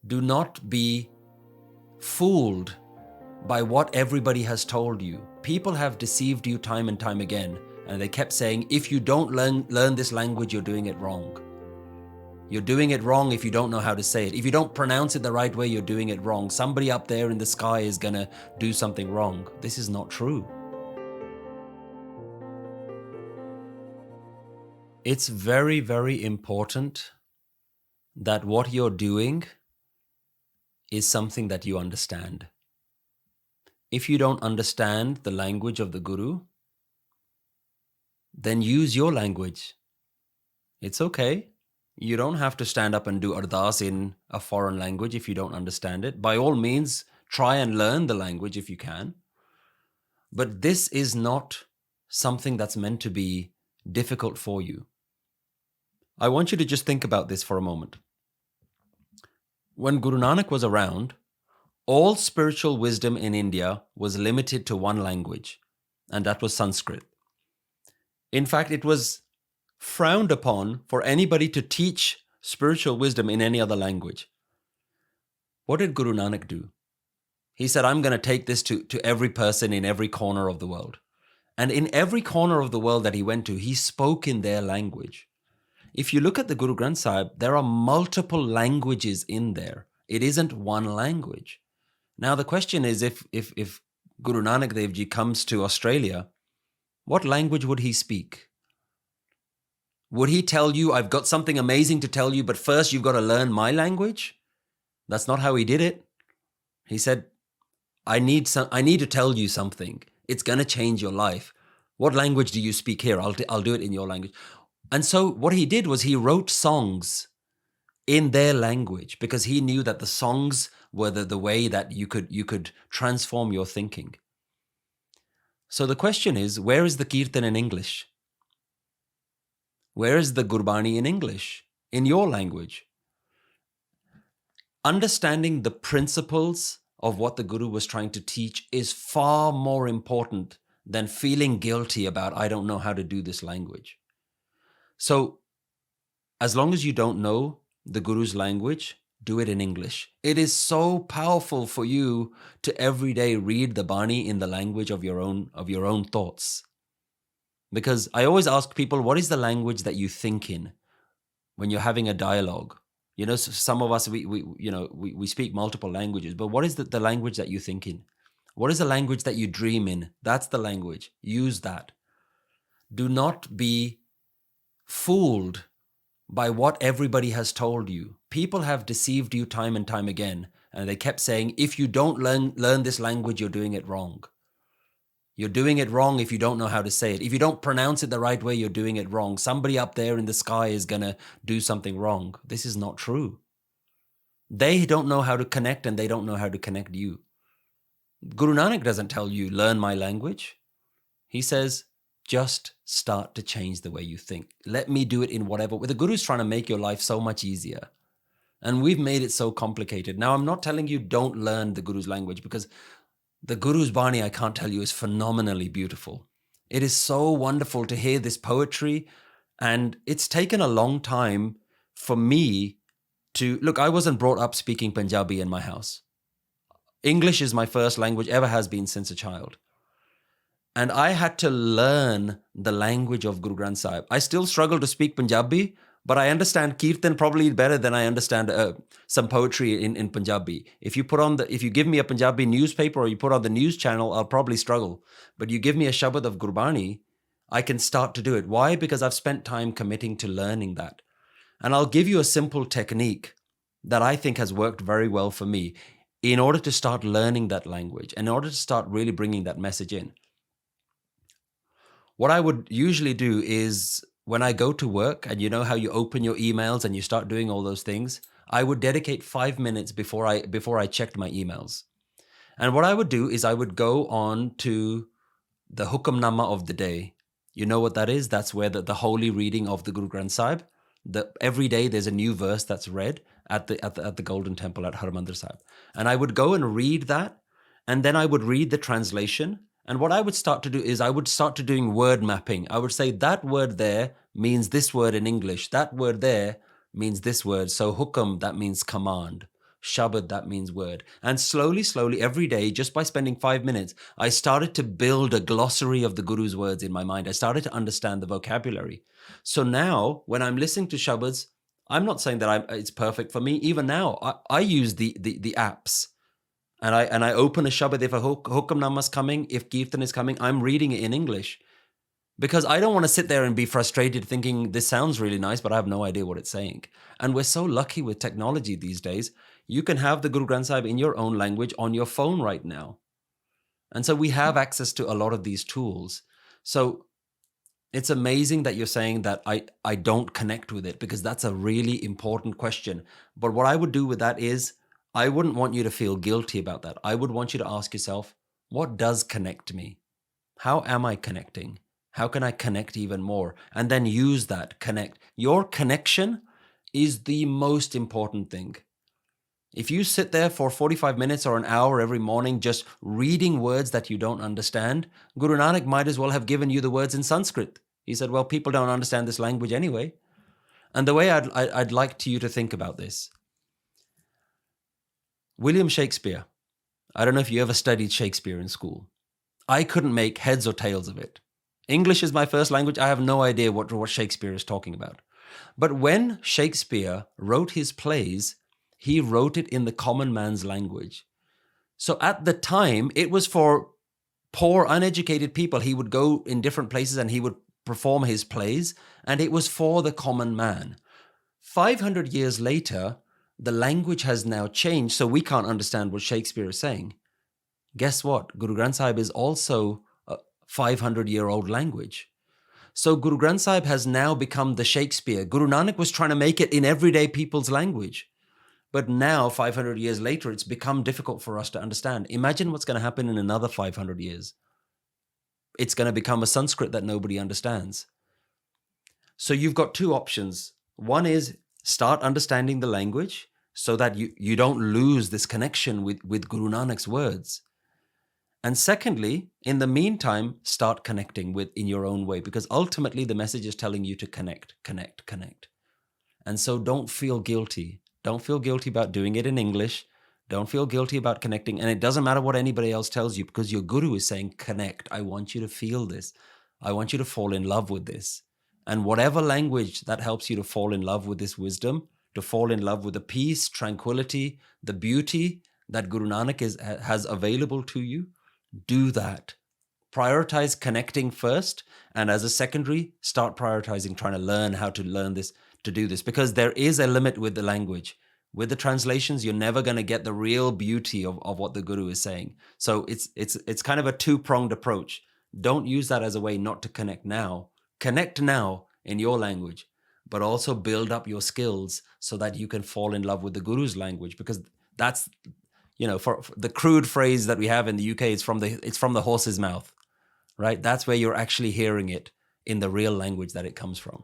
Do not be fooled by what everybody has told you. People have deceived you time and time again, and they kept saying, if you don't learn this language, you're doing it wrong. You're doing it wrong if you don't know how to say it. If you don't pronounce it the right way, you're doing it wrong. Somebody up there in the sky is going to do something wrong. This is not true. It's very, very important that what you're doing is something that you understand. If you don't understand the language of the Guru, then use your language. It's okay. You don't have to stand up and do ardas in a foreign language if you don't understand it. By all means, try and learn the language if you can. But this is not something that's meant to be difficult for you. I want you to just think about this for a moment. When Guru Nanak was around, all spiritual wisdom in India was limited to one language, and that was Sanskrit. In fact, it was frowned upon for anybody to teach spiritual wisdom in any other language. What did Guru Nanak do? He said, I'm going to take this to every person in every corner of the world. And in every corner of the world that he went to, he spoke in their language. If you look at the Guru Granth Sahib, there are multiple languages in there. It isn't one language. Now, the question is, if Guru Nanak Dev Ji comes to Australia, what language would he speak? Would he tell you, I've got something amazing to tell you, but first you've got to learn my language? That's not how he did it. He said, I need to tell you something. It's going to change your life. What language do you speak here? I'll do it in your language. And so what he did was he wrote songs in their language because he knew that the songs were the way that you could transform your thinking. So the question is, where is the Kirtan in English? Where is the Gurbani in English? In your language. Understanding the principles of what the Guru was trying to teach is far more important than feeling guilty about, I don't know how to do this language. So as long as you don't know the Guru's language, do it in English. It is so powerful for you to every day read the Bani in the language of your own thoughts. Because I always ask people, what is the language that you think in when you're having a dialogue? You know, some of us, we speak multiple languages, but what is the language that you think in? What is the language that you dream in? That's the language. Use that. Do not be fooled by what everybody has told you. People have deceived you time and time again, and they kept saying, if you don't learn this language, you're doing it wrong. You're doing it wrong if you don't know how to say it. If you don't pronounce it the right way, you're doing it wrong. Somebody up there in the sky is going to do something wrong. This is not true. They don't know how to connect, and they don't know how to connect you. Guru Nanak doesn't tell you, learn my language. He says, just start to change the way you think. Let me do it in whatever way. The Guru's trying to make your life so much easier. And we've made it so complicated. Now, I'm not telling you don't learn the Guru's language, because the Guru's Bani, I can't tell you, is phenomenally beautiful. It is so wonderful to hear this poetry. And it's taken a long time for me to, look, I wasn't brought up speaking Punjabi in my house. English is my first language, ever has been since a child. And I had to learn the language of Guru Granth Sahib. I still struggle to speak Punjabi, but I understand Kirtan probably better than I understand some poetry in Punjabi. If you give me a Punjabi newspaper or you put on the news channel, I'll probably struggle. But you give me a Shabad of Gurbani, I can start to do it. Why? Because I've spent time committing to learning that. And I'll give you a simple technique that I think has worked very well for me in order to start learning that language, in order to start really bringing that message in. What I would usually do is when I go to work, and you know how you open your emails and you start doing all those things, I would dedicate 5 minutes before I checked my emails. And what I would do is I would go on to the Hukamnama of the day. You know what that is? That's where the holy reading of the Guru Granth Sahib. Every day there's a new verse that's read at the Golden Temple at Harmandir Sahib. And I would go and read that, and then I would read the translation. And what I would start to do is I would start to doing word mapping. I would say that word there means this word in English. That word there means this word. So hukam, that means command. Shabad, that means word. And slowly, every day, just by spending 5 minutes, I started to build a glossary of the Guru's words in my mind. I started to understand the vocabulary. So now, when I'm listening to Shabads, I'm not saying that it's perfect for me. Even now, I use the apps. And I open a Shabad if a Hukamnama is coming, if Kirtan is coming, I'm reading it in English. Because I don't want to sit there and be frustrated thinking this sounds really nice, but I have no idea what it's saying. And we're so lucky with technology these days. You can have the Guru Granth Sahib in your own language on your phone right now. And so we have access to a lot of these tools. So it's amazing that you're saying that I don't connect with it, because that's a really important question. But what I would do with that is, I wouldn't want you to feel guilty about that. I would want you to ask yourself, what does connect me? How am I connecting? How can I connect even more? And then use that connect. Your connection is the most important thing. If you sit there for 45 minutes or an hour every morning just reading words that you don't understand, Guru Nanak might as well have given you the words in Sanskrit. He said, well, people don't understand this language anyway. And the way I'd like you to think about this, William Shakespeare, I don't know if you ever studied Shakespeare in school. I couldn't make heads or tails of it. English is my first language. I have no idea what Shakespeare is talking about. But when Shakespeare wrote his plays, he wrote it in the common man's language. So at the time, it was for poor, uneducated people. He would go in different places and he would perform his plays, and it was for the common man. 500 years later, the language has now changed, so we can't understand what Shakespeare is saying. Guess what? Guru Granth Sahib is also a 500-year-old language. So Guru Granth Sahib has now become the Shakespeare. Guru Nanak was trying to make it in everyday people's language. But now, 500 years later, it's become difficult for us to understand. Imagine what's going to happen in another 500 years. It's going to become a Sanskrit that nobody understands. So you've got two options. One is start understanding the language so that you don't lose this connection with Guru Nanak's words. And secondly, in the meantime, start connecting in your own way, because ultimately the message is telling you to connect. And so don't feel guilty. Don't feel guilty about doing it in English. Don't feel guilty about connecting. And it doesn't matter what anybody else tells you, because your guru is saying, connect. I want you to feel this. I want you to fall in love with this. And whatever language that helps you to fall in love with this wisdom, to fall in love with the peace, tranquility, the beauty that Guru Nanak has available to you, do that. Prioritize connecting first, and as a secondary, start prioritizing trying to learn how to learn this, to do this, because there is a limit with the language. With the translations, you're never going to get the real beauty of what the Guru is saying. So it's kind of a two-pronged approach. Don't use that as a way not to connect now. Connect now in your language, but also build up your skills so that you can fall in love with the Guru's language, because that's, for the crude phrase that we have in the UK, it's from the horse's mouth, right? That's where you're actually hearing it in the real language that it comes from.